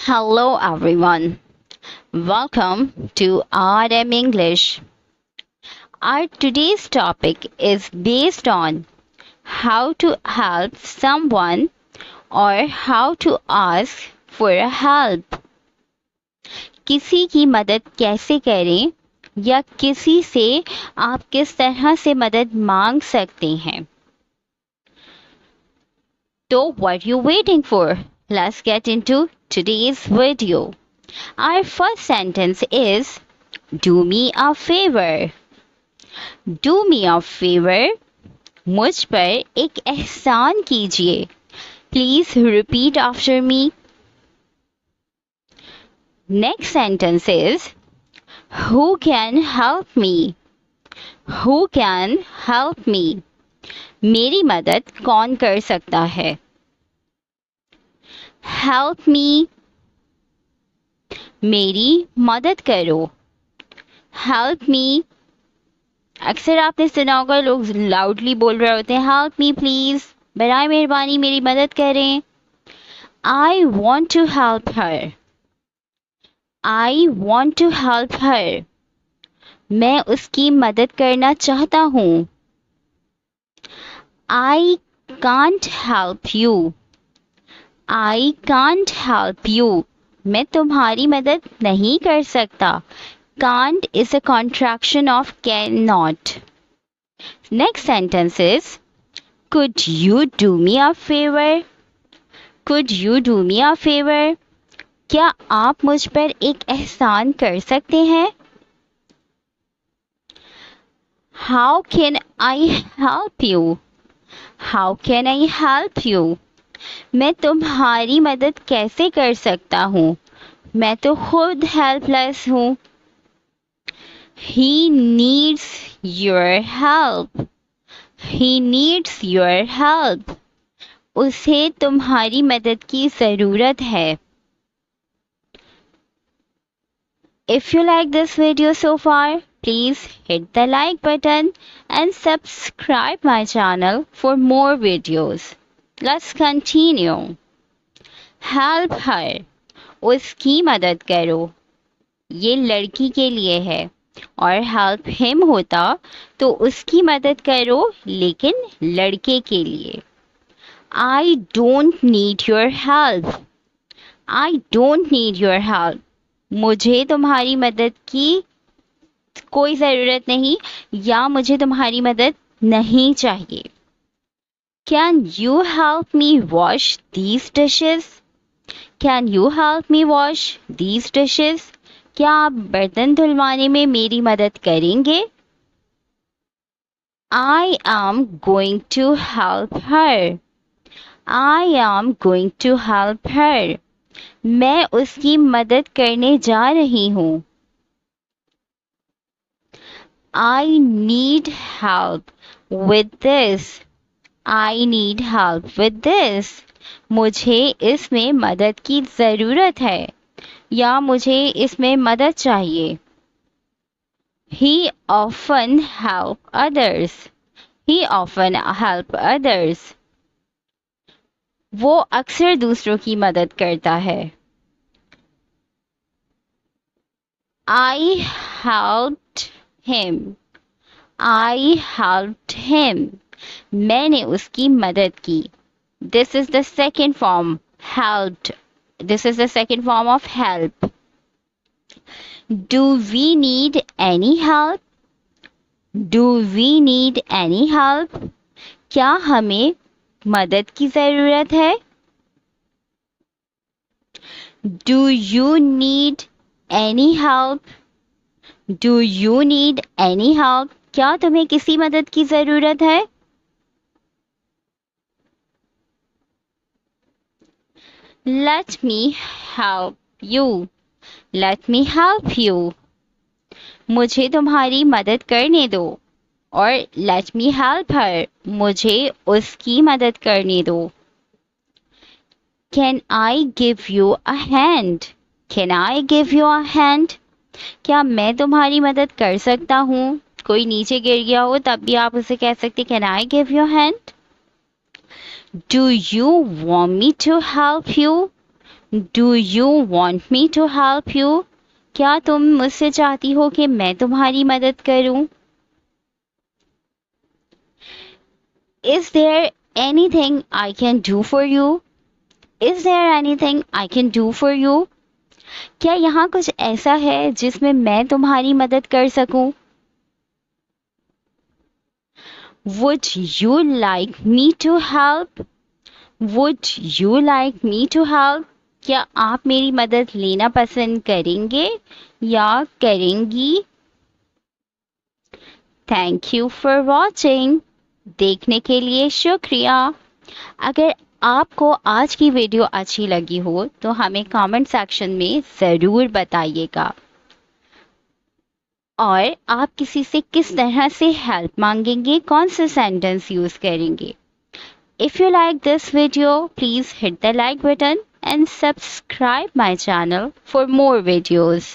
Hello everyone. Welcome to RM English. Our today's topic is based on how to help someone or how to ask for help. किसी की मदद कैसे करें या किसी से आप किस तरह से मदद मांग सकते हैं. So what you waiting for? Let's get into today's video. Our first sentence is do me a favor. Do me a favor. मुझ पर एक एहसान कीजिए. Please repeat after me. Next sentence is who can help me? Who can help me? मेरी मदद कौन कर सकता है? Help me. मेरी मदद करो. Help me. अक्सर आपने सुना होगा लोग लाउडली बोल रहे होते हैं हेल्प मी प्लीज, बराए मेहरबानी मेरी मदद करें. I want to help her. I want to help her. मैं उसकी मदद करना चाहता हूँ. I can't help you. I can't help you. मैं तुम्हारी मदद नहीं कर सकता. Can't is a contraction of cannot. Next sentence is could you do me a favor? Could you do me a favor? क्या आप मुझ पर एक एहसान कर सकते हैं? How can I help you? How can I help you? मैं तुम्हारी मदद कैसे कर सकता हूँ? मैं तो खुद हेल्पलेस हूँ. He needs your help. He needs your help. उसे तुम्हारी मदद की ज़रूरत है. If you like this video so far, please hit the like button and subscribe my channel for more videos. Let's continue. Help her. उसकी मदद करो. ये लड़की के लिए है. और हेल्प हिम होता तो उसकी मदद करो लेकिन लड़के के लिए. I don't need your help. I don't need your help. मुझे तुम्हारी मदद की कोई ज़रूरत नहीं या मुझे तुम्हारी मदद नहीं चाहिए. Can you help me wash these dishes? Can you help me wash these dishes? क्या आप बर्तन धुलवाने में मेरी मदद करेंगे? I am going to help her. I am going to help her. मैं उसकी मदद करने जा रही हूँ. I need help with this. I need help with this. मुझे इसमें मदद की ज़रूरत है या मुझे इसमें मदद चाहिए. He often help others. He often help others. वो अक्सर दूसरों की मदद करता है. I helped him. I helped him. मैंने उसकी मदद की. This is the second form, helped. This is the second form of help. Do we need any help? Do we need any help? क्या हमें मदद की ज़रूरत है? Do you need any help? Do you need any help? क्या तुम्हें किसी मदद की ज़रूरत है? Let me help you. Let me help you. मुझे तुम्हारी मदद करने दो. और let me help her. मुझे उसकी मदद करने दो. Can I give you a hand? Can I give you a hand? क्या मैं तुम्हारी मदद कर सकता हूँ? कोई नीचे गिर गया हो तब भी आप उसे कह सकते Can I give you a hand? Do you want me to help you? Do you want me to help you? क्या तुम मुझसे चाहती हो कि मैं तुम्हारी मदद करूं? Is there anything I can do for you? Is there anything I can do for you? क्या यहाँ कुछ ऐसा है जिसमें मैं तुम्हारी मदद कर सकूं? Would you like me to help? Would you like me to help? क्या आप मेरी मदद लेना पसंद करेंगे या करेंगी? Thank you for watching. देखने के लिए शुक्रिया। अगर आपको आज की वीडियो अच्छी लगी हो तो हमें कमेंट सेक्शन में ज़रूर बताइएगा। और आप किसी से किस तरह से हेल्प मांगेंगे, कौन से सेंटेंस यूज करेंगे? If you like this video, please hit the like button and subscribe my channel for more videos.